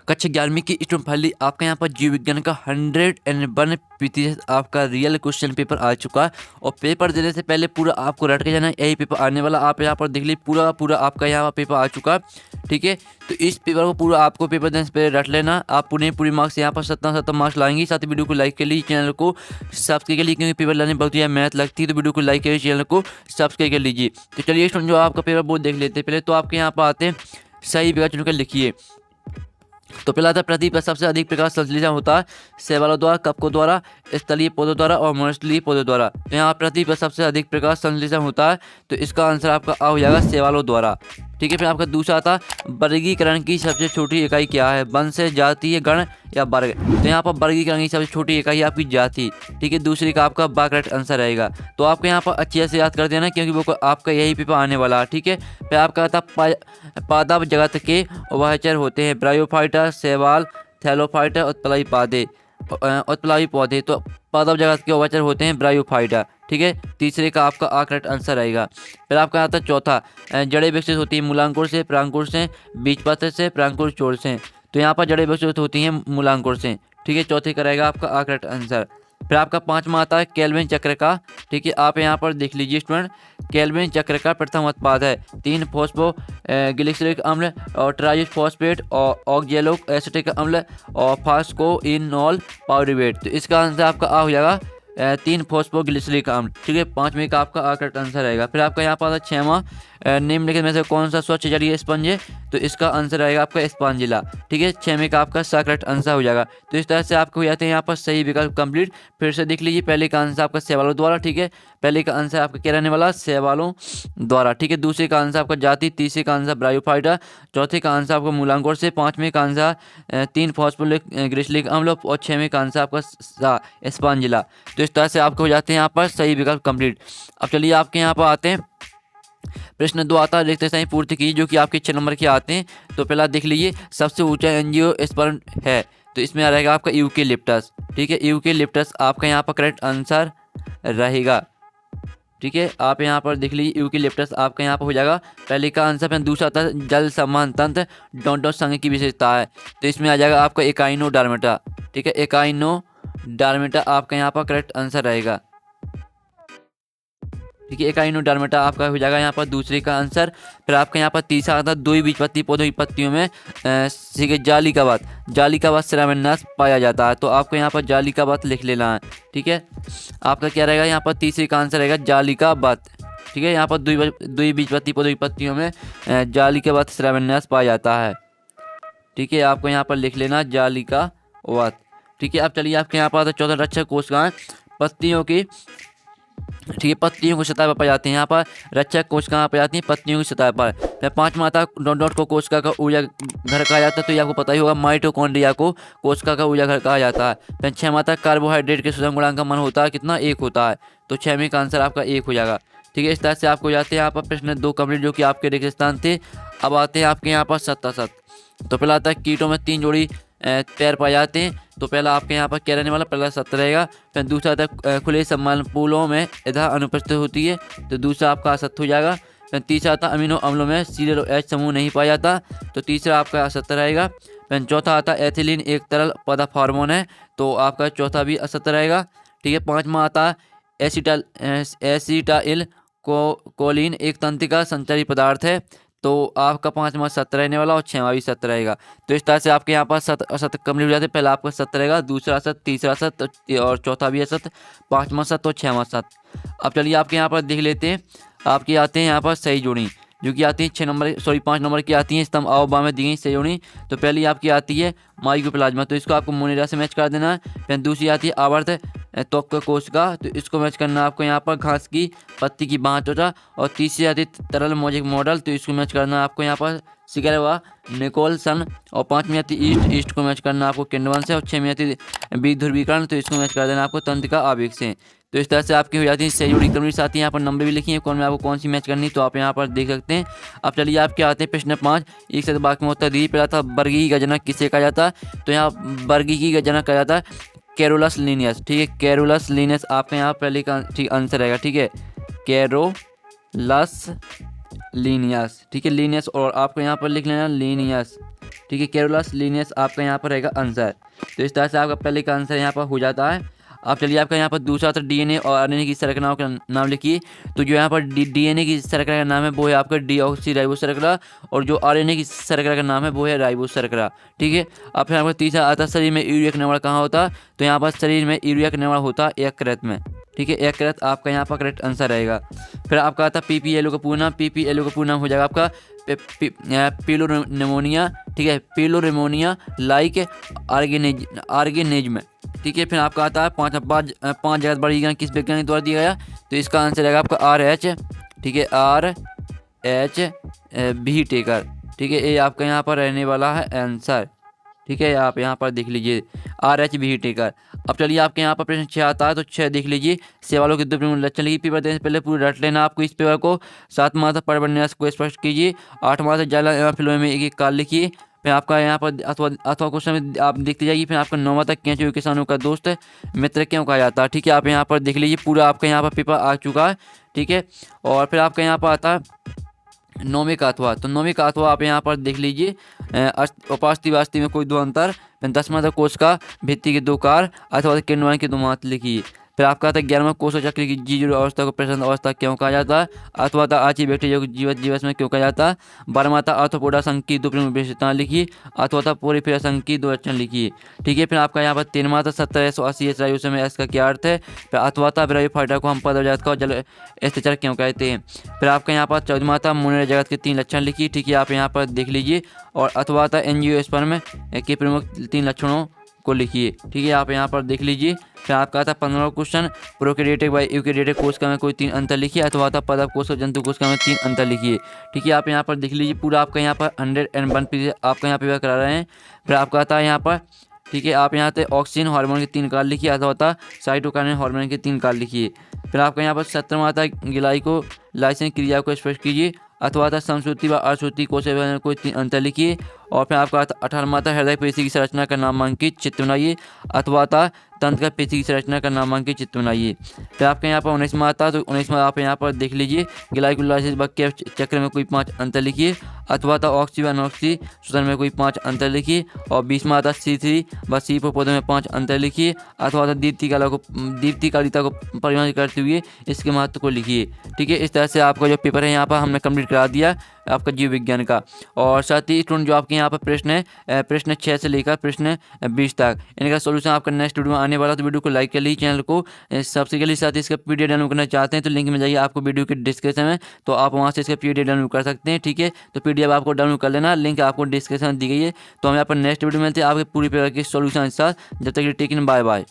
कक्षा 11वीं की स्टूडेंट फाइनली आपका यहाँ पर जीव विज्ञान का 101% आपका रियल क्वेश्चन पेपर आ चुका है। और पेपर देने से पहले पूरा आपको रट के जाना है, यही पेपर आने वाला। आप यहाँ पर देख लीजिए पूरा आपका यहाँ पर पेपर आ चुका है, ठीक है। तो इस पेपर को पूरा आपको पेपर देने से पहले रट लेना। आप पूरी मार्क्स यहाँ पर 70 मार्क्स लाएंगे। साथ ही वीडियो को लाइक कर लीजिए, चैनल को सब्सक्राइब कर लीजिए, क्योंकि पेपर लाने बहुत ही मेहनत लगती है। तो वीडियो को लाइक करिए, चैनल को सब्सक्राइब कर लीजिए। तो चलिए स्टूडेंट जो आपका पेपर वो देख लेते हैं। पहले तो आपके यहाँ पर आते हैं, सही विकल्प चुनकर लिखिए। तो पहला था पृथ्वी पर सबसे अधिक प्रकाश संश्लेषण होता है शैवालों द्वारा, कवकों द्वारा, स्थलीय पौधों द्वारा और मनुष्यलीय पौधों द्वारा। तो यहाँ पृथ्वी पर सबसे अधिक प्रकाश संश्लेषण होता है, तो इसका आंसर आपका आ हो जाएगा शैवालों द्वारा, ठीक है। फिर आपका दूसरा था वर्गीकरण की सबसे छोटी इकाई क्या है, वंश, जातीय, गण या वर्ग। तो यहाँ पर वर्गीकरण की सबसे छोटी इकाई आपकी जाति, ठीक है। दूसरे का आपका बा करेक्ट आंसर रहेगा। तो आपको यहाँ पर अच्छे से याद कर देना, क्योंकि वो आपका यही पेपर आने वाला है, ठीक है। फिर आपका था पादप जगत के उभयचर होते हैं ब्रायोफाइटा, शैवाल, थैलोफाइटा, उत्प्लावी पौधे। तो पादप जगत के उभयचर होते हैं ब्रायोफाइटा, ठीक है। तीसरे का आपका आ करेक्ट आंसर रहेगा। फिर आपका आता है चौथा, जड़ें विकसित होती हैं मूलांकुर से, परांकुर से, बीजपत्र से, परांकुर छोर से। तो यहाँ पर जड़ें विकसित होती हैं मूलांकुर से, ठीक है। चौथे का रहेगा आपका आ करेक्ट आंसर। फिर आपका पांचवा आता है केल्विन चक्र का, ठीक है। आप यहाँ पर देख लीजिए स्टूडेंट, केल्विन चक्र का प्रथम उत्पाद है 3 फॉस्फो ग्लिसरिक अम्ल और ट्राइज फॉस्फेट और ऑक्जेलिक एसिटिक अम्ल और फास्कोइनोल पाउरुवेट। तो इसका आंसर आपका आ हो जाएगा 3 फॉस्फोग्लिसरिक अम्ल, ठीक है। पांचवें का आपका आ करेक्ट आंसर रहेगा। फिर आपका यहाँ पर छठवां, निम्नलिखित में से कौन सा स्वच्छ जलीय स्पंज है, तो इसका आंसर रहेगा आपका स्पंजिला, ठीक है। छठवें का आपका सा करेक्ट आंसर हो जाएगा। तो इस तरह से आपको हो जाते हैं यहाँ पर सही विकल्प कंप्लीट। फिर से देख लीजिए, पहले का आंसर आपका शैवालों द्वारा, ठीक है। पहले का आंसर आपका क्या रहने वाला, शैवालों द्वारा, ठीक है। दूसरे का आंसर आपका जाति, तीसरे का आंसर ब्रायोफाइटा, चौथे का आंसर आपका मूलांकुर से, पांचवें का आंसर 3 फॉस्फोलिक ग्लिसरिक अम्ल और छठवें का आंसर आपका स्पंजिला। तो इस तरह से आपको हो जाते हैं यहाँ पर सही विकल्प कंप्लीट। अब चलिए आपके यहाँ पर आते हैं, प्रश्न 2 आता है, देखते हैं पूर्ति की, जो कि आपके 6 नंबर के आते हैं। तो पहला देख लीजिए, सबसे ऊंचा एंजियोस्पर्म है, तो इसमें आ रहेगा आपका यूकेलिप्टस, ठीक है। यूकेलिप्टस आपका यहाँ पर करेक्ट आंसर रहेगा, ठीक है। आप यहाँ पर देख लीजिए, यूकेलिप्टस आपका यहाँ पर हो जाएगा पहले का आंसर। फिर दूसरा आता है जल संवहन तंत्र डोंटो संघ की विशेषता है, तो इसमें आ जाएगा आपका एकाइनोडर्मेटा, ठीक है। एकाइनोडर्मेटा आपका यहाँ पर करेक्ट आंसर रहेगा, ठीक है। एकाइनोडर्मेटा आपका हो जाएगा यहाँ पर दूसरे का आंसर। फिर आपका यहाँ पर तीसरा आता है द्विबीजपत्री पौधों की पत्तियों में जालिकावत श्रावणनाश पाया जाता है, तो आपको यहाँ पर जालिकावत लिख लेना है, ठीक है। आपका क्या रहेगा यहाँ पर तीसरे का आंसर रहेगा जालिकावत, ठीक है। यहाँ पर द्विबीजपत्री पौधों की पत्तियों में जालिकावत श्रावणनाश पाया जाता है, ठीक है। आपको यहाँ पर लिख लेना जालिकावत, ठीक है। अब चलिए आपके यहाँ पर चौथा रक्षक कोशिकाएं पत्तियों की, ठीक है, पत्तियों की सतह पर पाई जाती हैं। यहाँ पर रक्षक कोशिकाएं पाई जाती हैं पत्तियों की सतह पर। फिर पांचवा आता डॉट को कोशिका का ऊर्जा घर कहा जाता है, तो ये आपको पता ही होगा, माइटोकॉन्ड्रिया को कोशिका का ऊर्जा घर कहा जाता है। फिर छठवां आता कार्बोहाइड्रेट के शोषण गुणांक का मान होता है कितना, 1 होता है, तो छठवें का आंसर आपका 1 हो जाएगा, ठीक है। इस तरह से आपको जाते हैं यहाँ पर प्रश्न 2 कंप्लीट, जो कि आपके रिक्त स्थान थे। अब आते हैं आपके यहाँ पर 7। तो पहला आता है कीटों में 3 जोड़ी पैर पाए जाते हैं, तो पहला आपके यहाँ पर क्या रहने वाला, पहला 7 रहेगा। फिर दूसरा आता है खुले सम्मान पूलों में इधा अनुपस्थित होती है, तो दूसरा आपका असत्य हो जाएगा। फिर तीसरा आता अमीनो अम्लों में सीरियल एच समूह नहीं पाया जाता, तो तीसरा आपका असत्य रहेगा। फिर चौथा आता एथिलीन एक तरल पदार्थ हार्मोन है, तो आपका चौथा भी असत्य रहेगा, ठीक है। पाँचवा आता एसिटाइल कोलिन एक तंत्रिका संचारी पदार्थ है, तो आपका 5वां सत्य रहने वाला और 6वां भी सत्य रहेगा। तो इस तरह से आपके यहाँ पर असत्य कंप्लीट हो जाते हैं। पहला आपका सत्य रहेगा, दूसरा सत्य, तीसरा सत्य और चौथा भी असत्य, 5वां सत्य और 6वां सत्य। अब चलिए आपके यहाँ पर देख लेते हैं, आपके आते हैं यहाँ पर सही जोड़ी, जो कि आती है 5 नंबर की आती है, स्तंभ आओ बा में दी गई सही जोड़ी। तो पहली आपकी आती है माइकोप्लाज्मा, तो इसको आपको मोनेरा से मैच कर देना है। फिर दूसरी आती है आवर्त त्वक कोशिका, तो इसको मैच करना है आपको यहाँ पर घास की पत्ती की बाँह त्वचा। और तीसरी आती है तरल मौजिक मॉडल, तो इसको मैच करना है आपको यहाँ पर सिगरेवा निकोलसन। और 5वीं आती ईस्ट को मैच करना है आपको किंडवन से। और 6वीं आती बी ध्रुवीकरण, तो इसको मैच कर देना आपको तंत्रिका आवेग से। तो इस तरह से आपकी हो जाती है सही जोड़ी कंप्लीट। साथ ही यहाँ पर नंबर भी लिखी है कौन में आपको कौन सी मैच करनी, तो आप यहाँ पर देख सकते हैं। अब चलिए आपके आते हैं प्रश्न 5, एक से बाकी में उत्तर दी। पहला था वर्गीय गणना किसे कहा जाता है, तो यहाँ वर्गीय गणना कहा जाता है कैरोलस लीनियस, ठीक है। कैरोलस लीनियस आपका यहाँ पहले का ठीक आंसर रहेगा, ठीक है। कैरोलस लीनियस, ठीक है, लीनियस। और आपको यहाँ पर लिख लेना लीनियस, ठीक ठीक है, कैरोलस लिनियस आपका यहाँ पर रहेगा आंसर। तो इस तरह से आपका पहले का आंसर यहाँ पर हो जाता है। अब चलिए आपका यहाँ पर दूसरा था डीएनए और आरएनए की संरचनाओं का नाम लिखिए। तो जो यहाँ पर डीएनए की संरचना का नाम है वो है आपका डीऑक्सी शर्करा, और जो आरएनए की संरचना का नाम है वो है राइबोस शर्करा। ठीक है, अब फिर आपका तीसरा आता है शरीर में यूरिया का निर्माण कहाँ होता है। तो यहाँ पर शरीर में यूरिया का निर्माण होता है यकृत में। ठीक है, यकृत आपका यहाँ पर करेक्ट आंसर रहेगा। फिर आपका आता है पीपीएलओ का पूर्ण नाम। पीपीएलओ का पूर्ण नाम हो जाएगा आपका पिलोनिमोनिया। ठीक है, पिलोनिमोनिया लाइक आर्गेनिज्म। ठीक है, फिर आपका आता है पाँच जगत वर्गीकरण किस वैज्ञानिक द्वारा दिया गया। तो इसका आंसर रहेगा आपका RH। ठीक है, RH व्हीटेकर। ठीक है, ये आपका यहाँ पर रहने वाला है आंसर। ठीक है, आप यहाँ पर देख लीजिए RH व्हीटेकर। अब चलिए आपके यहाँ पर प्रश्न 6 आता है। तो 6 देख लीजिए, सेवालों के 2 प्रमुख लक्षण लिखिए। पेपर देने से पहले पूरी रट लेना आपको इस पेपर को। 7 माह तक परवन्यास को स्पष्ट कीजिए। 8 माह तक जाला एवं फिल्मों में एक काल लिखिए। फिर आपका यहाँ पर अथवा क्वेश्चन आप देखते जाइए। फिर आपका 9वां तक केंचुए किसानों का दोस्त मित्र क्यों कहा जाता है। ठीक है, आप यहाँ पर देख लीजिए, पूरा आपका यहाँ पर पेपर आ चुका है। ठीक है, और फिर आपका यहाँ पर आता है 9वीं का अथवा। तो 9वीं का अथवा आप यहाँ पर देख लीजिए, उपास्ति वास्ति में कोई दो अंतर। फिर 10वां था कोश का भित्ति के 2 कार अथवा किण्वन के 2 मात्र लिखिए। फिर आपका आता है 11वां कोश चक्र की जीरो अवस्था को प्रसन्न अवस्था क्यों कहा जाता है। अथवा था आची बैक्टीरिया को जीवत जीवस में क्यों कहा जाता है। 12वां था अर्थोपोडा संघ की 2 प्रमुख विशेषताएं लिखिए। अथवा था पोरिफेरा संघ की 2 लक्षण लिखिए। ठीक है, फिर आपका यहाँ पर 13वां था 1780 रायु में इसका क्या अर्थ है। फिर अथवा था ब्रायोफाइटा को हम पदजात का जल स्थिचर क्यों कहते हैं। फिर आपका यहाँ पर 14वां था मुनर जगत के 3 लक्षण लिखिए। ठीक है, आप यहाँ पर देख लीजिए। और अथवा था एंजियोस्पर्म के प्रमुख 3 लक्षणों को लिखिए। ठीक है, आप यहाँ पर देख लीजिए। फिर आपका था 15वां क्वेश्चन, प्रोकैरियोटिक व यूकैरियोटिक कोशिका में कोई 3 अंतर लिखिए। अथवा था पादप कोशिका जंतु कोशिका में 3 अंतर लिखिए। ठीक है, आप यहाँ पर देख लीजिए, पूरा आपका यहाँ पर 101% आपका यहाँ पे करा रहे हैं। फिर आपका आता है यहाँ पर, ठीक है, आप यहाँ पे ऑक्सीजन हार्मोन के 3 कार्य लिखिए। अथवा था साइटोकाइनिन हार्मोन के 3 कार्य लिखिए। फिर आपका यहाँ पर 17वां आता है ग्लाइकोलाइसिस क्रिया को स्पष्ट कीजिए। अथवा था समश्रुति व अश्रुति कोशिका में कोई 3 अंतर लिखिए। और फिर आपका 18वां था हृदय पेशी की संरचना का नामांकित चित्र बनाइए। अथवा था तंत्र का पेशी की संरचना का नामांकित चित्र बनाइए। फिर आपके यहाँ पर 19वां आता है। तो 19वां आप यहाँ पर देख लीजिए, ग्लाइकोलाइसिस व कैफ चक्र में कोई 5 अंतर लिखिए। अथवा था ऑक्सी व अनऑक्सी शोषण में कोई 5 अंतर लिखिए। और 20वां आता C3 व C4 पौधों में 5 अंतर लिखिए। अथवा था दीप्तिकालिता को परिभाषित करते हुए इसके महत्व को लिखिए। ठीक है, इस तरह से आपका जो पेपर है यहाँ पर हमने कंप्लीट करा दिया आपका जीव विज्ञान का। और साथ ही स्टूडेंट जो आपके यहाँ पर प्रश्न है, प्रश्न 6 से लेकर प्रश्न 20 तक, इनका सोल्यूशन आपका नेक्स्ट वीडियो में आने वाला। तो वीडियो को लाइक कर लीजिए, चैनल को सबसे के लिए। साथ ही इसका PDF डाउनलोड करना चाहते हैं तो लिंक मिल जाइए आपको वीडियो के डिस्क्रिप्शन में, तो आप वहाँ से इसका PDF डाउनलोड कर सकते हैं। ठीक है, तो PDF आपको डाउनलोड कर लेना, लिंक आपको डिस्क्रिप्शन में दी गई है। तो हम यहाँ पर नेक्स्ट वीडियो में मिलते हैं आपके पूरी पेपर के सोल्यूशन के साथ। जब तक टेक इन, बाय बाय।